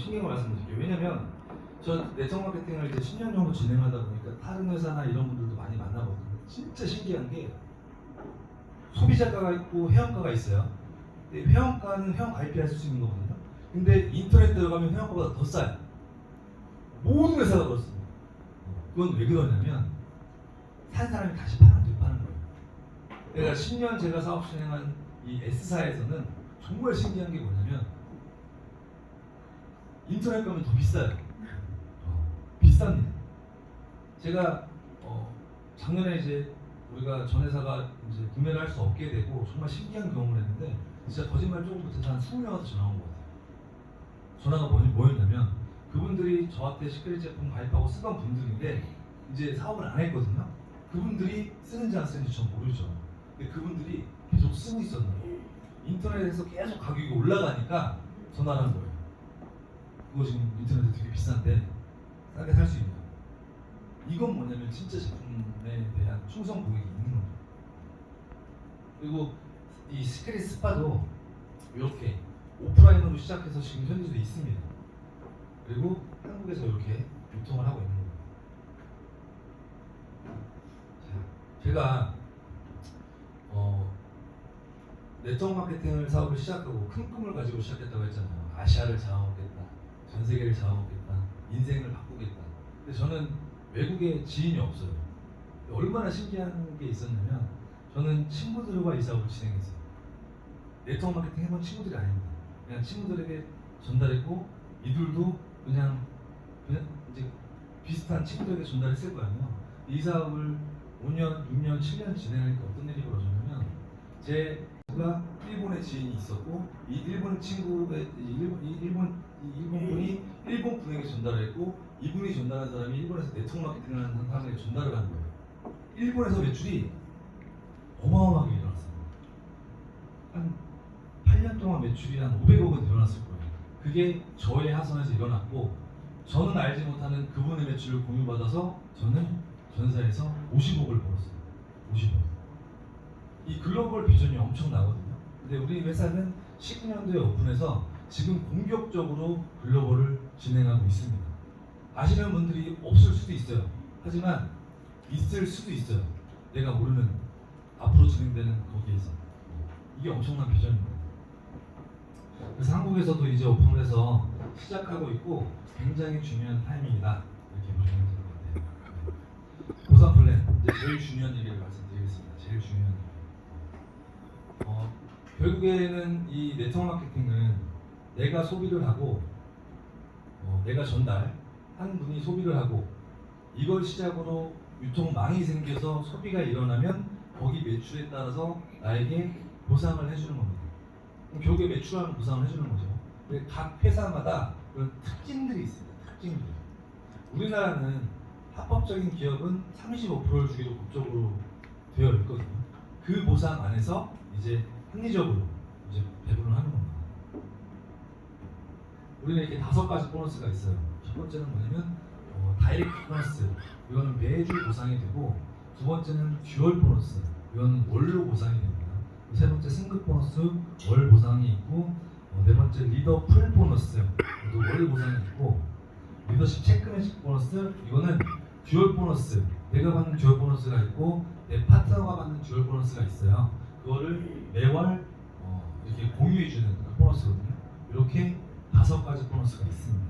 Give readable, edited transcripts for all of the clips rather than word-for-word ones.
신기한 걸 말씀드릴게요. 왜냐면 저 네트워크 마케팅을 이제 10년 정도 진행하다 보니까 다른 회사나 이런 분들도 많이 만나거든요. 진짜 신기한 게 소비자가가 있고 회원가가 있어요. 근데 회원가는 회원 가입해야 쓸 수 있는 거거든요. 근데 인터넷 들어가면 회원가보다 더 싸요. 모든 회사가 그렇습니다. 그건 왜 그러냐면 산 사람이 다시 파는 거예요. 그러니까 10년 제가 사업 진행한 이 S사에서는 정말 신기한 게 뭐냐면 인터넷 가면 더 비싸요. 비쌉니다. 제가 작년에 이제 우리가 전 회사가 이제 구매를 할 수 없게 되고 정말 신기한 경험을 했는데 진짜 거짓말 조금 못해서 한 20명한테 전화 온 것 같아요. 전화가 뭐였냐면 그분들이 저한테 시크릿 제품 가입하고 쓰던 분들인데 이제 사업을 안 했거든요. 그분들이 쓰는지 안 쓰는지 전 모르죠. 근데 그분들이 계속 쓰고 있었나 봐요. 인터넷에서 계속 가격이 올라가니까 전화를 한 거예요. 그거 지금 인터넷에 되게 비싼데 싸게 살 수 있냐. 이건 뭐냐면 진짜 제품에 대한 충성 고객이 있는 겁니다. 그리고 이 시크릿 스파도 이렇게 오프라인으로 시작해서 지금 현재도 있습니다. 그리고 한국에서 이렇게 유통을 하고 있는 거예요. 제가 네트워크 마케팅을 사업을 시작하고 큰 꿈을 가지고 시작했다고 했잖아요. 아시아를 잡아먹겠다, 전 세계를 잡아먹겠다, 인생을 바꾸겠다. 근데 저는 외국에 지인이 없어요. 얼마나 신기한 게 있었냐면 저는 친구들과 이 사업을 진행했어요. 네트워크 마케팅 해본 친구들이 아닙니다. 그냥 친구들에게 전달했고 이들도 그냥 이제 비슷한 친구들에게 전달했을 거 아니에요. 이 사업을 5년, 6년, 7년 진행하니까 어떤 일이 벌어졌냐면 제가 일본에 지인이 있었고 이 일본 친구의 일본 분이 일본 분에게 전달을 했고 이분이 전달한 사람이 일본에서 네트워크 마케팅을 하는 사람에게 전달을 한 거예요. 일본에서 매출이 어마어마하게 일어났어요. 한 8년 동안 매출이 한 500억 원 일어났을 거예요. 그게 저의 하선에서 일어났고 저는 알지 못하는 그분의 매출을 공유받아서 저는 전사에서 50억을 벌었어요. 50억. 이 글로벌 비전이 엄청나거든요. 근데 우리 회사는 19년도에 오픈해서 지금 공격적으로 글로벌을 진행하고 있습니다. 아시는 분들이 없을 수도 있어요. 하지만 있을 수도 있어요. 내가 모르는 앞으로 진행되는 거기에서. 이게 엄청난 비전입니다. 그래서 한국에서도 이제 오픈을 해서 시작하고 있고 굉장히 중요한 타이밍이다. 이렇게 보시면 될 것 같아요. 보상 플랜, 이제 제일 중요한 얘기를 말씀드리겠습니다. 제일 중요한 얘기. 결국에는 이 네트워크 마케팅은 내가 소비를 하고 내가 전달 한 분이 소비를 하고 이걸 시작으로 유통망이 생겨서 소비가 일어나면 거기 매출에 따라서 나에게 보상을 해주는 겁니다. 결국에 매출하는 보상을 해주는 거죠. 근데 각 회사마다 그런 특징들이 있습니다. 특징들. 우리나라는 합법적인 기업은 35%를 주기로 법적으로 되어 있거든요. 그 보상 안에서 이제 합리적으로 이제 배분을 하는 겁니다. 우리는 이렇게 5가지 보너스가 있어요. 첫 번째는 뭐냐면 다이렉트 보너스, 이거는 매주 보상이 되고, 두 번째는 듀얼 보너스, 이거는 월로 보상이 됩니다. 세 번째 승급 보너스, 월 보상이 있고, 네 번째 리더 풀 보너스, 이것도 월 보상이 있고, 리더십 체크맨십 보너스, 이거는 듀얼 보너스, 내가 받는 듀얼 보너스가 있고 내 파트너가 받는 듀얼 보너스가 있어요. 그거를 매월 이렇게 공유해주는 보너스거든요. 이렇게 5가지 보너스가 있습니다.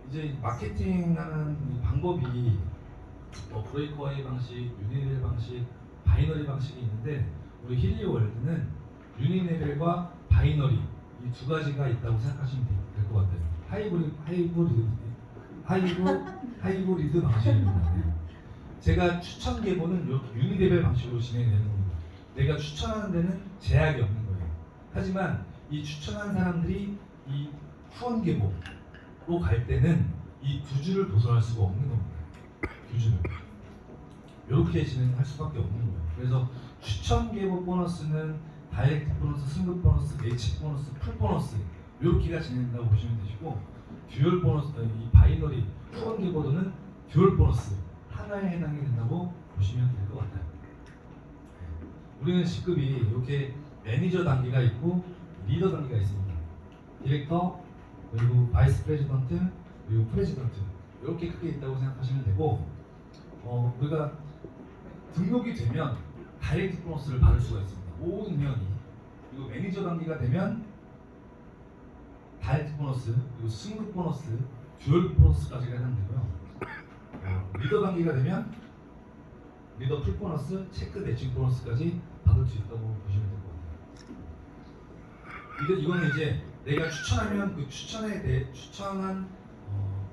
이제 마케팅하는 방법이 브레이크어웨이 방식, 유니레벨 방식, 바이너리 방식이 있는데 우리 힐리월드는 유니레벨과 바이너리 이 2가지가 있다고 생각하시면 될 것 같아요. 하이브리드 방식입니다. 제가 추천 계보는 이렇게 유니레벨 방식으로 진행되는 겁니다. 내가 추천하는 데는 제약이 없는 거예요. 하지만 이 추천한 사람들이 이 후원 계보로 갈 때는 이 2주를 벗어날 수가 없는 겁니다. 2주를. 이렇게 진행할 수밖에 없는 거예요. 그래서 추천 계보 보너스는 다이렉트 보너스, 승급 보너스, 매치 보너스, 풀 보너스 이렇게가 진행된다고 보시면 되시고, 듀얼 보너스, 이 바이너리 후원 계보도는 듀얼 보너스 하나에 해당이 된다고 보시면 될 것 같아요. 우리는 직급이 이렇게 매니저 단계가 있고 리더 단계가 있습니다. 디렉터, 그리고 바이스 프레지던트, 그리고 프레지던트, 이렇게 크게 있다고 생각하시면 되고, 우리가 등록이 되면 다이렉트 보너스를 받을 수가 있습니다. 모든 회원이. 그리고 매니저 단계가 되면 다이렉트 보너스, 그리고 승급 보너스, 듀얼 보너스까지가 해당되고요. 리더 단계가 되면 리더 풀 보너스, 체크 매칭 보너스까지 받을 수 있다고 보시면 될 것 같아요. 이거는 이제 내가 추천하면 그 추천한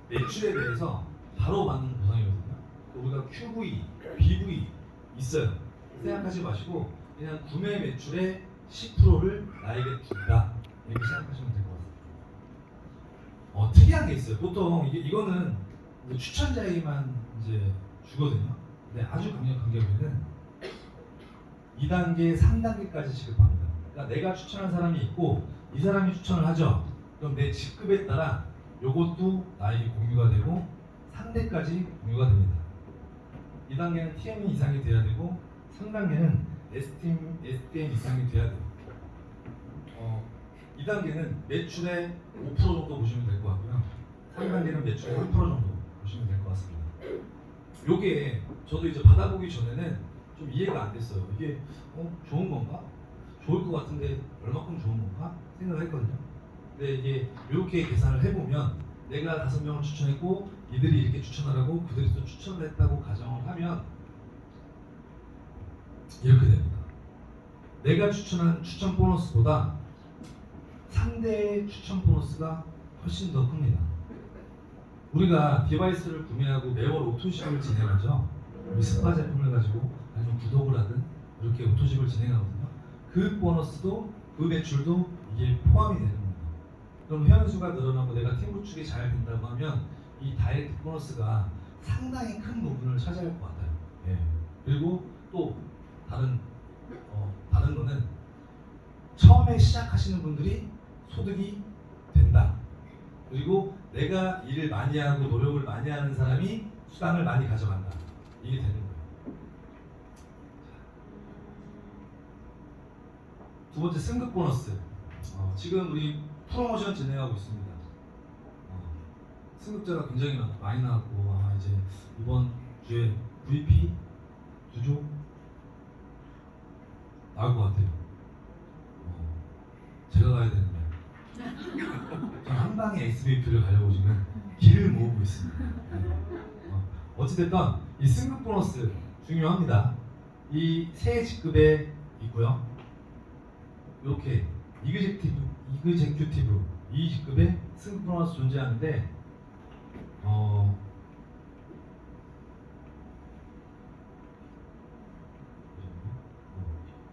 매출에 대해서 바로 받는 보상이거든요. 우리가 QV, BV 있어요. 생각하지 마시고 그냥 구매 매출의 10%를 나에게 준다, 이렇게 생각하시면 될 것 같아요. 특이한 게 있어요. 보통 이거는 이제 추천자에게만 이제 주거든요. 근데 아주 강력한 경우에는 2단계, 3단계까지 지급합니다. 그러니까 내가 추천한 사람이 있고 이 사람이 추천을 하죠. 그럼 내 직급에 따라 요것도 나에게 공유가 되고 3대까지 공유가 됩니다. 2단계는 TM 이상이 돼야 되고 3단계는 STM 이상이 돼야 돼요. 2단계는 매출의 5% 정도 보시면 될 것 같고요. 3단계는 매출의 3% 정도 보시면 될 것 같습니다. 요게 저도 이제 받아보기 전에는 좀 이해가 안 됐어요. 이게 좋은 건가? 좋을 것 같은데 얼마큼 좋은 건가? 생각을 했거든요. 근데 이게 이렇게 계산을 해보면 내가 5명을 추천했고 이들이 이렇게 추천하라고 그들이 또 추천을 했다고 가정을 하면 이렇게 됩니다. 내가 추천한 추천 보너스보다 상대의 추천 보너스가 훨씬 더 큽니다. 우리가 디바이스를 구매하고 매월 오토십을 진행하죠. 우리 스파 제품을 가지고 아니면 구독을 하든 이렇게 오토십을 진행하거든요. 그 보너스도 그 매출도 이게 포함이 되는 겁니다. 그럼 회원수가 늘어나고 내가 팀 구축이 잘 된다고 하면 이 다이렉트 보너스가 상당히 큰 부분을 차지할 것 같아요. 예. 그리고 또 다른 거는 처음에 시작하시는 분들이 소득이 된다. 그리고 내가 일을 많이 하고 노력을 많이 하는 사람이 수당을 많이 가져간다. 이게 되는 거예요. 두 번째, 승급 보너스. 지금 우리 프로모션 진행하고 있습니다. 승급자가 굉장히 많이 나왔고 아마 이제 이번 주에 VP 2조 나올 것 같아요. 제가 가야 되는데 저는 한 방에 SVP를 가려고 지금 길을 모으고 있습니다. 어찌됐든 이 승급 보너스 중요합니다. 이 새 직급에 있고요. 이렇게 이그제큐티브 이 직급에 승급 보너스 존재하는데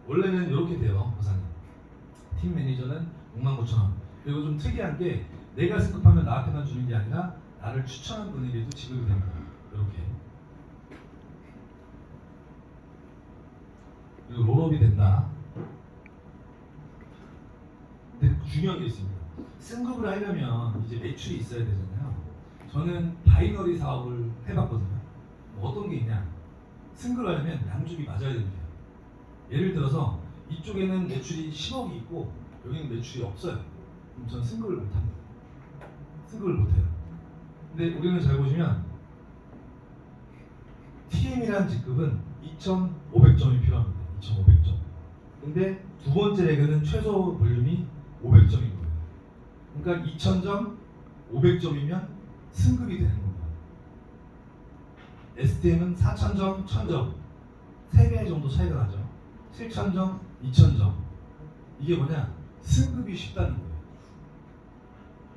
원래는 이렇게 돼요. 보상이 팀 매니저는 69,000원. 그리고 좀 특이한 게 내가 승급하면 나한테만 주는 게 아니라 나를 추천한 분에게도 지급이 됩니다. 이렇게. 그리고 롤업이 된다. 근데 중요한 게 있습니다. 승급을 하려면 이제 매출이 있어야 되잖아요. 저는 바이너리 사업을 해봤거든요. 어떤 게 있냐? 승급을 하려면 양쪽이 맞아야 됩니다. 예를 들어서 이쪽에는 매출이 10억이 있고 여기는 매출이 없어요. 그럼 저는 승급을 못합니다. 승급을 못해요. 근데 우리는 잘 보시면 TM이라는 직급은 2,500점이 필요합니다. 2,500점. 근데 두 번째 레그는 최소 볼륨이 500점인 거예요. 그러니까 2,000점, 500점이면 승급이 되는 겁니다. STM은 4,000점, 1,000점 3배 정도 차이가 나죠. 7,000점, 2,000점. 이게 뭐냐? 승급이 쉽다는 거예요.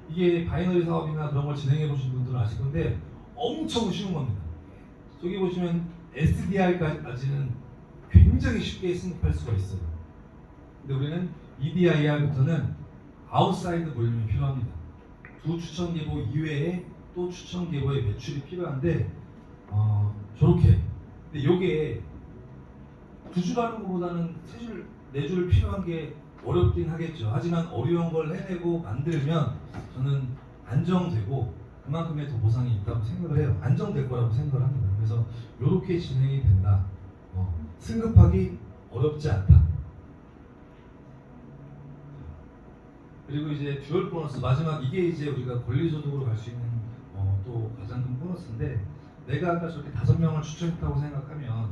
이게 바이너리 사업이나 그런 걸 진행해 보신 분들은 아실 건데 엄청 쉬운 겁니다. 저기 보시면 SDR까지는 굉장히 쉽게 승급할 수가 있어요. 근데 우리는 EDIR부터는 아웃사이드 볼륨이 필요합니다. 두 추천 계보 이외에 또 추천 계보의 매출이 필요한데 저렇게. 근데 요게 두 줄 하는 것보다는 세 줄, 네 줄 필요한 게 어렵긴 하겠죠. 하지만 어려운 걸 해내고 만들면 저는 안정되고 그만큼의 더 보상이 있다고 생각을 해요. 안정될 거라고 생각을 합니다. 그래서 이렇게 진행이 된다. 승급하기 어렵지 않다. 그리고 이제 듀얼 보너스 마지막 이게 이제 우리가 권리소득으로 갈 수 있는 또 가장 큰 보너스인데 내가 아까 저렇게 5명을 추천했다고 생각하면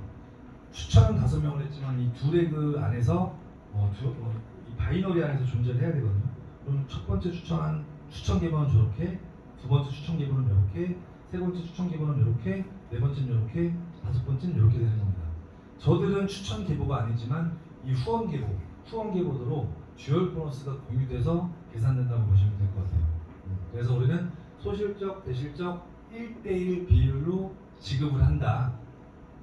추천은 5명을 했지만 이 두 레그 안에서 이 바이너리 안에서 존재를 해야 되거든요. 그럼 첫 번째 추천한 추천 계보는 저렇게, 두 번째 추천 계보는 이렇게, 세 번째 추천 계보는 이렇게, 네 번째는 이렇게, 다섯 번째는 이렇게 되는 겁니다. 저들은 추천 계보가 아니지만 이 후원 계보대로 듀얼 보너스가 공유돼서 계산된다고 보시면 될 것 같아요. 그래서 우리는 소실적, 대실적 1대1 비율로 지급을 한다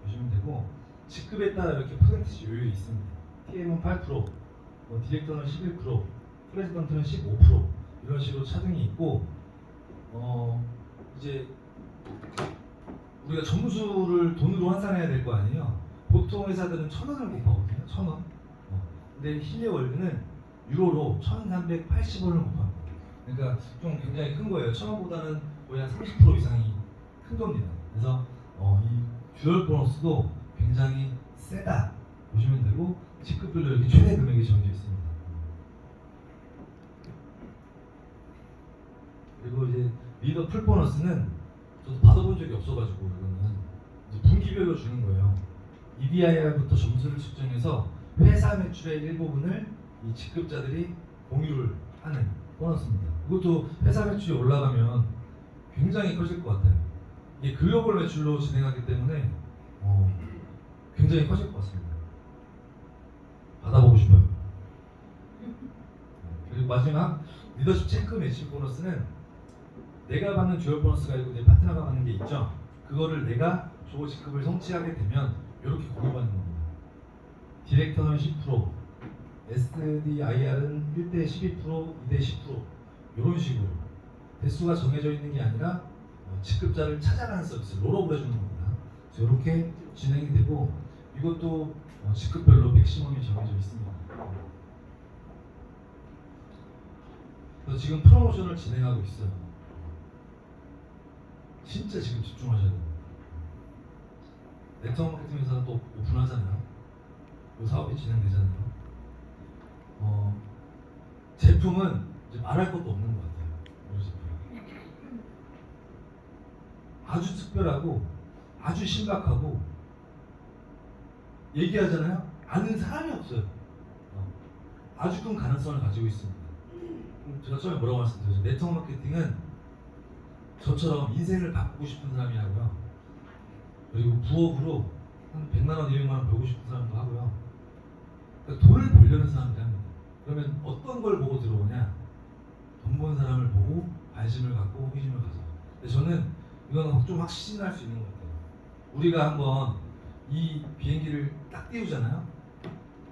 보시면 되고 직급에 따라 이렇게 퍼센티지 요율이 있습니다. TM은 8%, 디렉터는 11%, 프레지던트는 15% 이런 식으로 차등이 있고 이제 우리가 점수를 돈으로 환산해야 될 거 아니에요. 보통 회사들은 1,000원을 곱하거든요. 1,000원. 근데 힐리월드는 유로로 1,380원을 곱합니다. 그러니까 좀 굉장히 큰 거예요. 1,000원보다는 거의 한 30% 이상이 큰 겁니다. 그래서 이 듀얼 보너스도 굉장히 세다 보시면 되고 직급별로 이렇게 최대 금액이 정해져 있습니다. 그리고 이제 리더 풀 보너스는 저도 받아본 적이 없어가지고 이거는 이제 분기별로 주는 거예요. EDIR부터 점수를 측정해서 회사 매출의 일부분을 이 직급자들이 공유를 하는 보너스입니다. 이것도 회사 매출이 올라가면 굉장히 커질 것 같아요. 이게 글로벌 매출로 진행하기 때문에 굉장히 커질 것 같습니다. 받아보고 싶어요. 그리고 마지막 리더십 체크 매치 보너스는 내가 받는 듀얼 보너스가 있고 내 파트너가 받는 게 있죠. 그거를 내가 조 직급을 성취하게 되면 이렇게 공유받는 겁니다. 디렉터는 10%, SDIR은 1대 12%, 2대 10% 이런 식으로 대수가 정해져 있는 게 아니라 직급자를 찾아가는 서비스, 롤업을 해주는 겁니다. 그래서 이렇게 진행이 되고 이것도 직급별로 맥시멈이 정해져 있습니다. 그래서 지금 프로모션을 진행하고 있어요. 진짜 지금 집중하셔야 됩니다. 네트워크 마케팅 회사는 또 오픈하잖아요. 그 사업이 진행되잖아요. 제품은 이제 말할 것도 없는 것 같아요. 우리 제품. 아주 특별하고 아주 심각하고 얘기하잖아요. 아는 사람이 없어요. 아주 큰 가능성을 가지고 있습니다. 제가 처음에 뭐라고 말씀드렸죠? 네트워크 마케팅은 저처럼 인생을 바꾸고 싶은 사람이 하고요. 그리고 부업으로 한 100만 원, 200만 원 벌고 싶은 사람도 하고요. 그러니까 돈을 벌려는 사람들이 합니다. 그러면 어떤 걸 보고 들어오냐? 돈 버는 사람을 보고 관심을 갖고 호기심을 가져요. 근데 저는 이거는 좀 확신할 수 있는 것 같아요. 우리가 한번 이 비행기를 딱 띄우잖아요.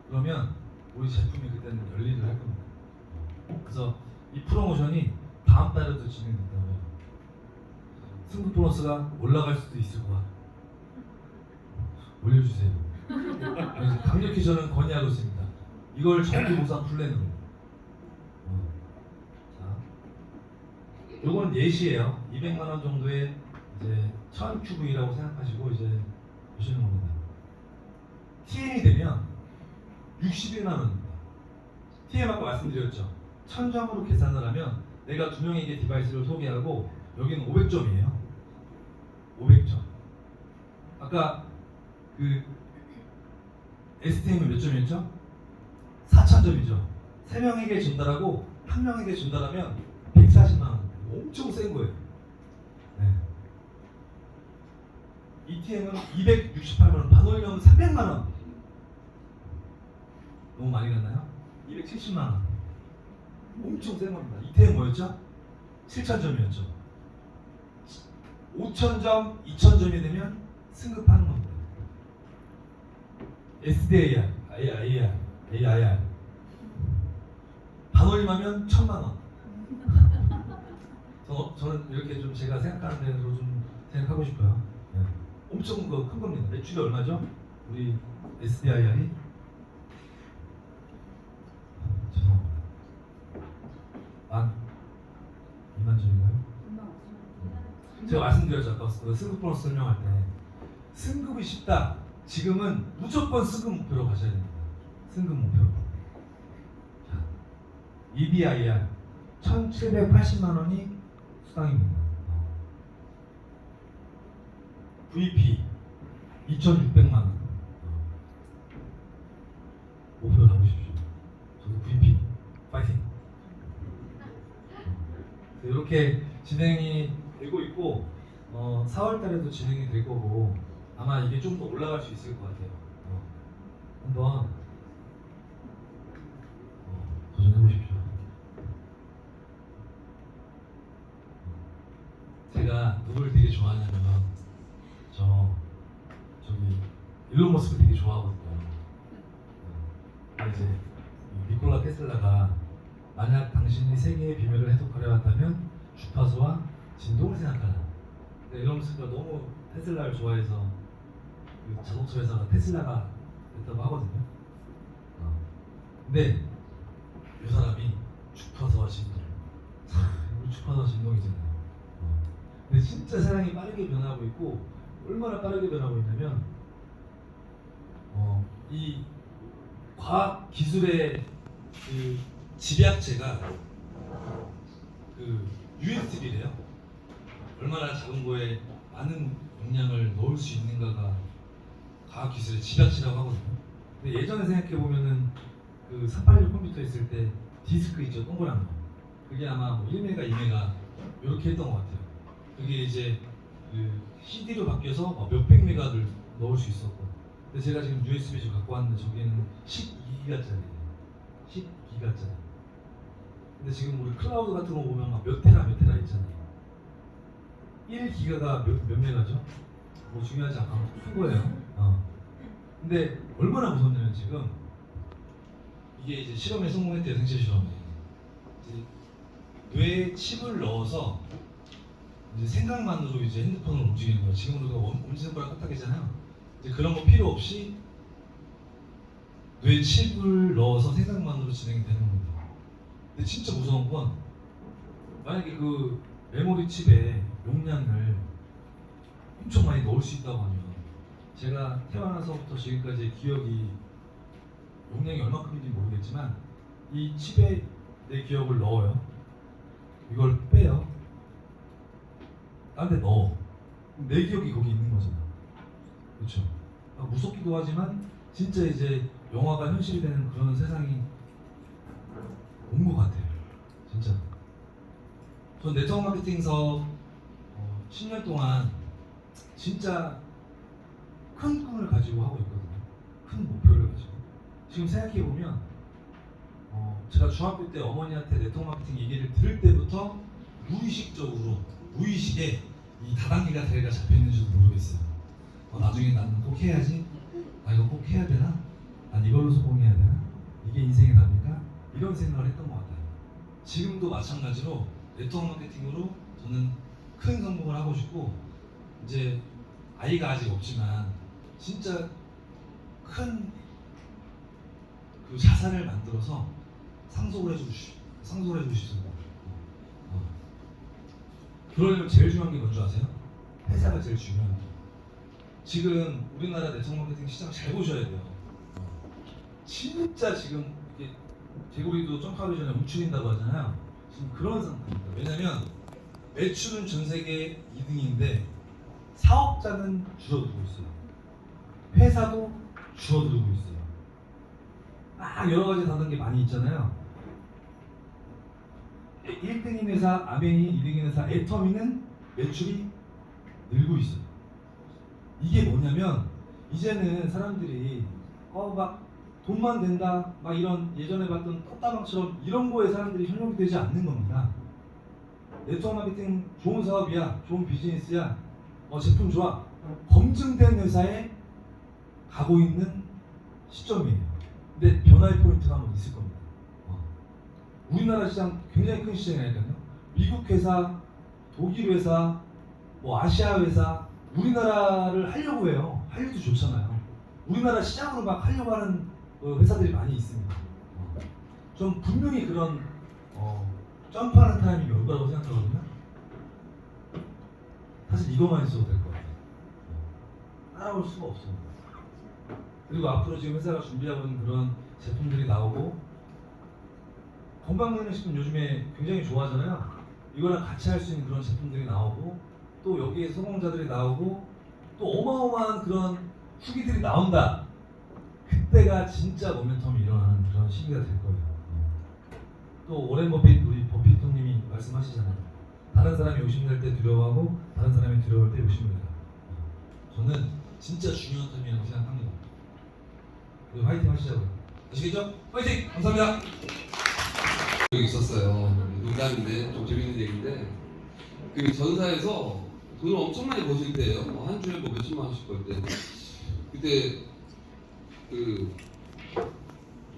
그러면 우리 제품이 그때는 열일을 할 겁니다. 그래서 이 프로모션이 다음 달에도 진행된다고 해요. 승급 보너스가 올라갈 수도 있을 것 같아요. 올려주세요. 강력히 저는 건의하고 있습니다. 이걸 정기 보상 플랜으로. 자, 요건 예시예요. 200만 원 정도의 이제 1000QV라고 생각하시고 이제 보시는 겁니다. TM이 되면 61만 원입니다. TM 아까 말씀드렸죠. 1000점으로 계산을 하면 내가 2명에게 디바이스를 소개하고 여기는 500점이에요. 500점. 아까 그 STM은 몇 점이었죠? 4000점이죠. 3명에게 전달하고 1명에게 전달하면 140만 원. 엄청 센 거예요. 네. ETM은 268만 원, 반올림하면 300만 원. 너무 많이 갔나요? 270만 원. 엄청 센 겁니다. ETM 뭐였죠? 7000점이었죠. 5000점, 2000점이 되면 승급하는 겁니다. SDAR, AIR. 반올림하면 1000만 원. 저는 이렇게 좀 제가 생각하는 대로 좀 생각하고 싶어요. 네. 엄청 큰 겁니다. 매출이 얼마죠? 우리 SDIR이? 죄송합니다. 2만 점인가요? 제가 말씀드렸죠. 아까 승급 보너스 설명할 때 승급이 쉽다. 지금은 무조건 승급 목표로 가셔야 됩니다. 승급 목표로. 자, EBIR 1,780만 원이 수당입니다. VP 2,600만 원. 목표 잡으십시오. 저도 VP 파이팅. 이렇게 진행이 되고 있고 4월 달에도 진행이 될 거고 아마 이게 좀 더 올라갈 수 있을 것 같아요. 한번 도전해 보십시오. 제가 누구를 되게 좋아하냐면 저기 일론 머스크 되게 좋아하거든요. 근데 이제 니콜라 테슬라가 만약 당신이 세계의 비밀을 해독하려 한다면 주파수와 진동을 생각하라. 일론 머스크가 너무 테슬라를 좋아해서 그 자동차 회사가 테슬라가 됐다고 하거든요. 근데 이 사람이 주파수와 진동, 우리 주파수와 진동이잖아요. 근데 진짜 세상이 빠르게 변하고 있고 얼마나 빠르게 변하고 있냐면 이 과학 기술의 그 집약체가 그 USB래요. 얼마나 작은 거에 많은 용량을 넣을 수 있는가가 과학 기술의 집약체라고 하거든요. 근데 예전에 생각해 보면은 그 386 컴퓨터 있을 때 디스크 있죠, 동그란 거. 그게 아마 뭐 1메가, 2메가 이렇게 했던 것 같아요. 그게 이제 그 CD로 바뀌어서 몇백 메가를 넣을 수 있었고. 근데 제가 지금 USB 좀 갖고 왔는데 저기에는 12기가짜리예요. 12기가짜리. 근데 지금 우리 클라우드 같은 거 보면 막 몇 테라 있잖아요. 1기가가 몇 메가죠? 뭐 중요하지 않고 큰 거예요. 근데 얼마나 무섭냐면 지금 이게 이제 실험에 성공했대요. 생체 실험에. 이제 뇌에 칩을 넣어서 이제 생각만으로 이제 핸드폰을 움직이는 거예요. 지금 우리가 엄지손가락 까딱이잖아요. 이제 그런 거 필요 없이 뇌에 칩을 넣어서 생각만으로 진행이 되는 겁니다. 근데 진짜 무서운 건 만약에 그 메모리 칩에 용량을 엄청 많이 넣을 수 있다고 하면 제가 태어나서부터 지금까지 기억이 용량이 얼마큼인지 모르겠지만 이 칩에 내 기억을 넣어요. 이걸 빼요. 딴 데 넣어. 내 기억이 거기 있는 거잖아. 그렇죠? 무섭기도 하지만 진짜 이제 영화가 현실이 되는 그런 세상이 온 것 같아요. 진짜. 전 네트워크 마케팅 사업 10년 동안 진짜 큰 꿈을 가지고 하고 있거든요. 큰 목표를 가지고. 지금 생각해보면 제가 중학교 때 어머니한테 네트워크 마케팅 얘기를 들을 때부터 무의식에 이 다단계가 다리가 잡혀있는지도 모르겠어요. 나중에 나는 꼭 해야지. 이거 꼭 해야 되나? 난 이걸로 성공해야 되나? 이게 인생의 답일까? 이런 생각을 했던 것 같아요. 지금도 마찬가지로 네트워크 마케팅으로 저는 큰 성공을 하고 싶고 이제 아이가 아직 없지만 진짜 큰 그 자산을 만들어서 상속을 해주고 싶습니다. 그러려면 제일 중요한 게 뭔지 아세요? 회사가 제일 중요합니다. 지금 우리나라 네트워크 마케팅 시장 잘 보셔야 돼요. 진짜 지금 이게 개구리도 점프하기 전에 움츠린다고 하잖아요. 지금 그런 상태입니다. 왜냐면 매출은 전 세계 2등인데 사업자는 줄어들고 있어요. 회사도 줄어들고 있어요. 막 여러 가지 다른 게 많이 있잖아요. 1등인 회사 아메이, 2등인 회사 애터미는 매출이 늘고 있어요. 이게 뭐냐면 이제는 사람들이 막 돈만 된다, 막 이런 예전에 봤던 떴다방처럼 이런 거에 사람들이 현혹이 되지 않는 겁니다. 네트워크 마케팅 좋은 사업이야, 좋은 비즈니스야, 제품 좋아. 검증된 회사에 가고 있는 시점이에요. 근데 변화의 포인트가 한번 있을 겁니다. 우리나라 시장 굉장히 큰 시장이니까요. 미국 회사, 독일 회사, 아시아 회사, 우리나라를 하려고 해요. 하려도 좋잖아요. 우리나라 시장으로 막 하려고 하는 회사들이 많이 있습니다. 전 분명히 그런 점프하는 타이밍이 올 거라고 생각하거든요. 사실 이것만 있어도 될 것 같아요. 따라올 수가 없습니다. 그리고 앞으로 지금 회사가 준비하고 있는 그런 제품들이 나오고 건강기능식품 요즘에 굉장히 좋아하잖아요. 이거랑 같이 할 수 있는 그런 제품들이 나오고 또 여기에 성공자들이 나오고 또 어마어마한 그런 후기들이 나온다. 그때가 진짜 모멘텀이 일어나는 그런 시기가 될 거예요. 또 오렌 버핏 우리 버핏 형님이 말씀하시잖아요. 다른 사람이 욕심낼 때 두려워하고 다른 사람이 두려워할 때 욕심내라. 저는 진짜 중요한 점이라고 생각합니다. 그리고 화이팅 하시자고요. 아시겠죠? 화이팅! 감사합니다. 여기 있었어요. 농담인데 좀 재밌는 얘기인데 그 전사에서 돈을 엄청 많이 버실 때예요. 한 주에 뭐 몇천만 원씩 벌 때. 그때 그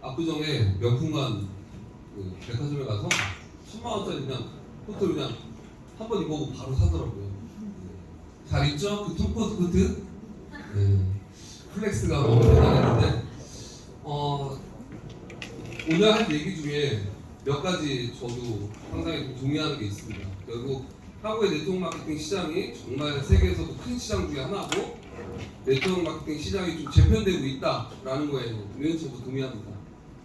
압구정에 명품관 그 백화점에 가서 1000만 원짜리 그냥 코트를 그냥 한 번 입어보고 바로 사더라고요. 잘 있죠? 그 톰코트 코트? 네. 플렉스가 너무 대단했는데 오늘 한 얘기 중에 몇 가지 저도 상당히 동의하는 게 있습니다. 결국 한국의 네트워크 마케팅 시장이 정말 세계에서도 큰 시장 중에 하나고 네트워크 마케팅 시장이 좀 재편되고 있다라는 거에는 저도 동의합니다.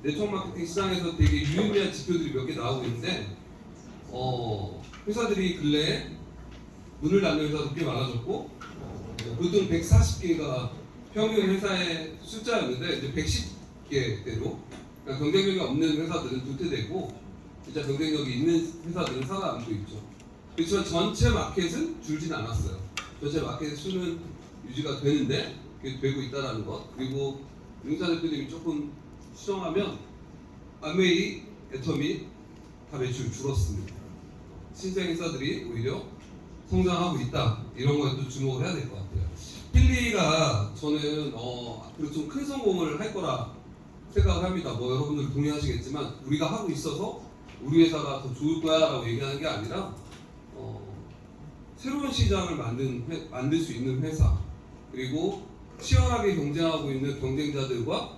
네트워크 마케팅 시장에서 되게 유의미한 지표들이 몇 개 나오고 있는데 회사들이 근래에 문을 닫는 회사도 꽤 많아졌고 보통 140개가 평균 회사의 숫자였는데 이제 110개대로 그러니까 경쟁력이 없는 회사들은 도태되고 진짜 경쟁력이 있는 회사들은 살아남고 있죠. 그렇지만 전체 마켓은 줄진 않았어요. 전체 마켓의 수는 유지가 되는데 그게 되고 있다는 것. 그리고 윤사 대표님이 조금 수정하면 암웨이, 애터미 다 매출 줄었습니다. 신생 회사들이 오히려 성장하고 있다. 이런 거에 또 주목을 해야 될 것 같아요. 필리가 저는 앞으로 좀 큰 성공을 할 거라 생각을 합니다. 뭐 여러분들 동의하시겠지만 우리가 하고 있어서 우리 회사가 더 좋을 거야라고 얘기하는 게 아니라 새로운 시장을 만들 수 있는 회사 그리고 치열하게 경쟁하고 있는 경쟁자들과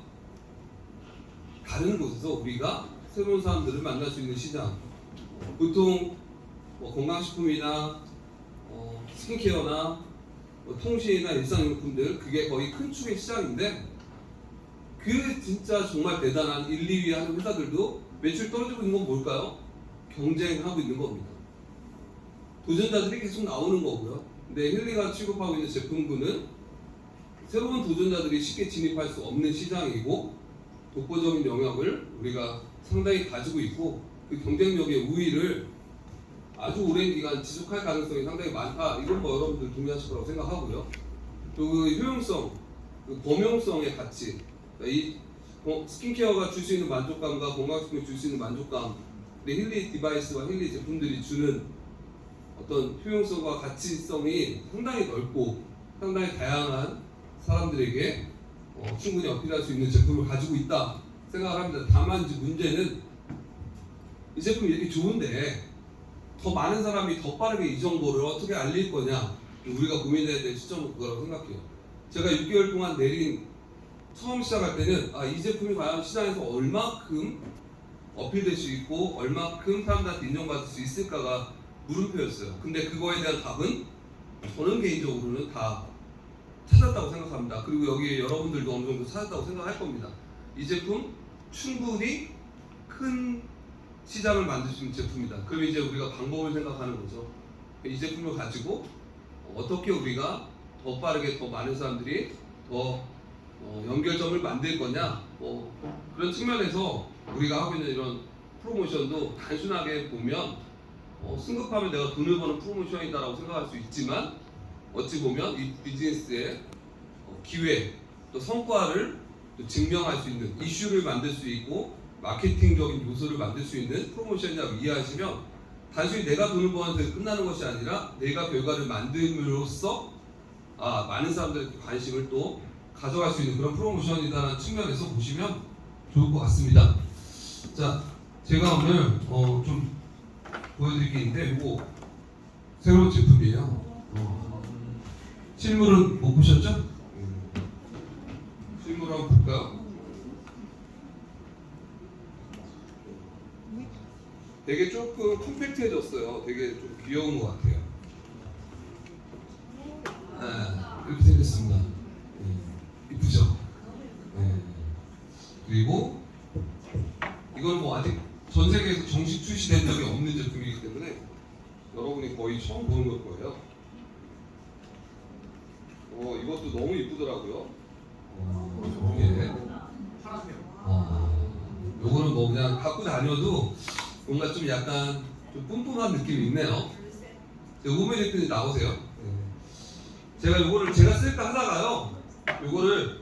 다른 곳에서 우리가 새로운 사람들을 만날 수 있는 시장 보통 뭐 건강식품이나 스킨케어나 뭐 통신이나 일상용품들 그게 거의 큰 축의 시장인데 그 진짜 정말 대단한 1, 2위 하는 회사들도 매출 떨어지고 있는 건 뭘까요? 경쟁하고 있는 겁니다. 도전자들이 계속 나오는 거고요. 근데 힐리가 취급하고 있는 제품군은 새로운 도전자들이 쉽게 진입할 수 없는 시장이고 독보적인 영역을 우리가 상당히 가지고 있고 그 경쟁력의 우위를 아주 오랜 기간 지속할 가능성이 상당히 많다. 이건 뭐 여러분들 동의하실 거라고 생각하고요. 또 그 효용성, 그 범용성의 가치, 이 스킨케어가 줄 수 있는 만족감과 건강식품이 줄 수 있는 만족감, 근데 힐리 디바이스와 힐리 제품들이 주는 어떤 효용성과 가치성이 상당히 넓고 상당히 다양한 사람들에게 충분히 어필할 수 있는 제품을 가지고 있다 생각을 합니다. 다만 이제 문제는 이 제품이 이렇게 좋은데 더 많은 사람이 더 빠르게 이 정보를 어떻게 알릴 거냐 우리가 고민해야 될 시점은 그거라고 생각해요. 제가 6개월 동안 내린 처음 시작할 때는 이 제품이 과연 시장에서 얼마큼 어필될 수 있고 얼마큼 사람들한테 인정받을 수 있을까가 물음표였어요. 근데 그거에 대한 답은 저는 개인적으로는 다 찾았다고 생각합니다. 그리고 여기 여러분들도 어느 정도 찾았다고 생각할 겁니다. 이 제품 충분히 큰 시장을 만들 수 있는 제품이다. 그럼 이제 우리가 방법을 생각하는 거죠. 이 제품을 가지고 어떻게 우리가 더 빠르게 더 많은 사람들이 더 연결점을 만들 거냐 그런 측면에서 우리가 하고 있는 이런 프로모션도 단순하게 보면 승급하면 내가 돈을 버는 프로모션이다라고 생각할 수 있지만 어찌 보면 이 비즈니스의 기회 또 성과를 또 증명할 수 있는 이슈를 만들 수 있고 마케팅적인 요소를 만들 수 있는 프로모션이라고 이해하시면 단순히 내가 돈을 버는 데 끝나는 것이 아니라 내가 결과를 만듦으로써 많은 사람들의 관심을 또 가져갈 수 있는 그런 프로모션이다라는 측면에서 보시면 좋을 것 같습니다. 자, 제가 오늘 좀 보여드릴 게 있는데 이거 새로운 제품이에요. 실물은 못 보셨죠? 실물 한번 볼까요? 되게 조금 컴팩트해졌어요. 되게 좀 귀여운 것 같아요. 이렇게 생겼습니다. 이쁘죠? 그리고 이건 뭐 아직 전 전 세계에서 정식 출시된 적이 없는 제품이기 때문에 여러분이 거의 처음 보는 걸 거예요. 이것도 너무 이쁘더라고요. 예. 요거는 뭐 그냥 갖고 다녀도 뭔가 좀 약간 좀 뿜뿜한 느낌이 있네요. 우메 제품이 나오세요. 제가 요거를 제가 쓸까 하다가요. 요거를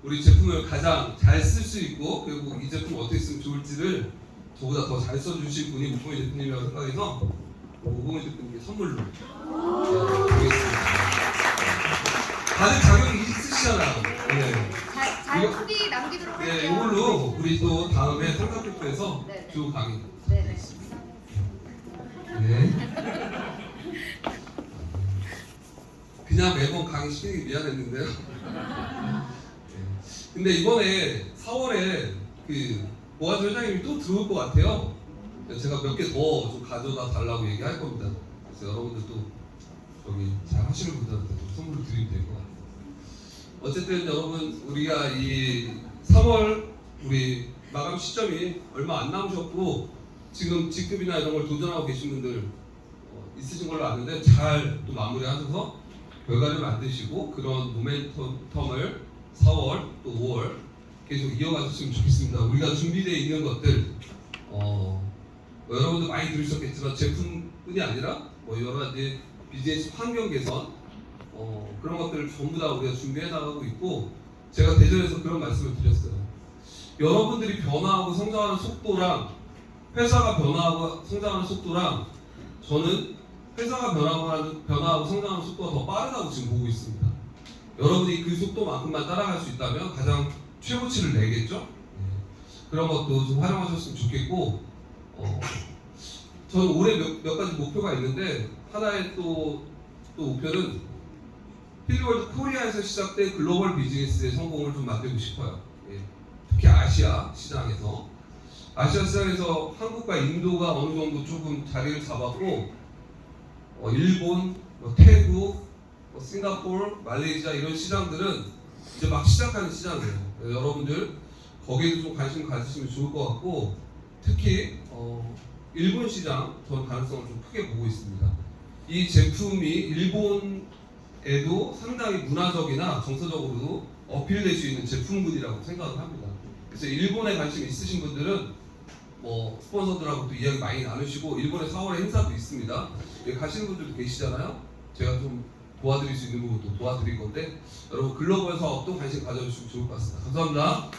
우리 제품을 가장 잘 쓸 수 있고 그리고 이 제품 어떻게 쓰면 좋을지를 저보다 더 잘 써주실 분이 우메 제품이라고 생각해서 우메 제품께 선물로 드리겠습니다. 다들 자격이 있으시잖아요. 네. 잘 이거- 후기 남기도록 네, 할게요. 이걸로 우리 또 다음에 삼각대표에서 네. 주 강의. 네네. 네. 그냥 매번 강의 시키기 미안했는데요. 네. 근데 이번에 4월에 그 보아주 회장님이 또 들어올 것 같아요. 제가 몇 개 더 좀 가져다 달라고 얘기할 겁니다. 그래서 여러분들 또 저기 잘 하시는 분들한테 좀 선물을 드리면 될 것 같아요. 어쨌든 여러분 우리가 이 3월 우리 마감 시점이 얼마 안 남으셨고 지금 직급이나 이런 걸 도전하고 계신 분들 있으신 걸로 아는데 잘 또 마무리하셔서 결과를 만드시고 그런 모멘텀을 4월 또 5월 계속 이어가셨으면 좋겠습니다. 우리가 준비되어 있는 것들 여러분도 많이 들으셨겠지만 제품뿐이 아니라 뭐 여러 가지 비즈니스 환경 개선 그런 것들을 전부 다 우리가 준비해 나가고 있고 제가 대전에서 그런 말씀을 드렸어요. 여러분들이 변화하고 성장하는 속도랑 회사가 변화하고 성장하는 속도랑 저는 회사가 변화하고 성장하는 속도가 더 빠르다고 지금 보고 있습니다. 여러분이 그 속도만큼만 따라갈 수 있다면 가장 최고치를 내겠죠? 그런 것도 좀 활용하셨으면 좋겠고 저는 올해 몇 가지 목표가 있는데 하나의 또 목표는 필리월드 코리아에서 시작된 글로벌 비즈니스의 성공을 좀 만들고 싶어요. 특히 아시아 시장에서 한국과 인도가 어느 정도 조금 자리를 잡았고 일본, 태국, 싱가포르, 말레이시아 이런 시장들은 이제 막 시작하는 시장이에요. 여러분들 거기에도 좀 관심 가지시면 좋을 것 같고 특히 일본 시장 저는 가능성을 좀 크게 보고 있습니다. 이 제품이 일본에도 상당히 문화적이나 정서적으로도 어필될 수 있는 제품군이라고 생각을 합니다. 그래서 일본에 관심 있으신 분들은 스폰서들하고 또 이야기 많이 나누시고 일본에 4월에 행사도 있습니다. 여기 가시는 분들도 계시잖아요. 제가 좀 도와드릴 수 있는 부분도 도와드릴 건데 여러분 글로벌 사업도 관심 가져주시면 좋을 것 같습니다. 감사합니다.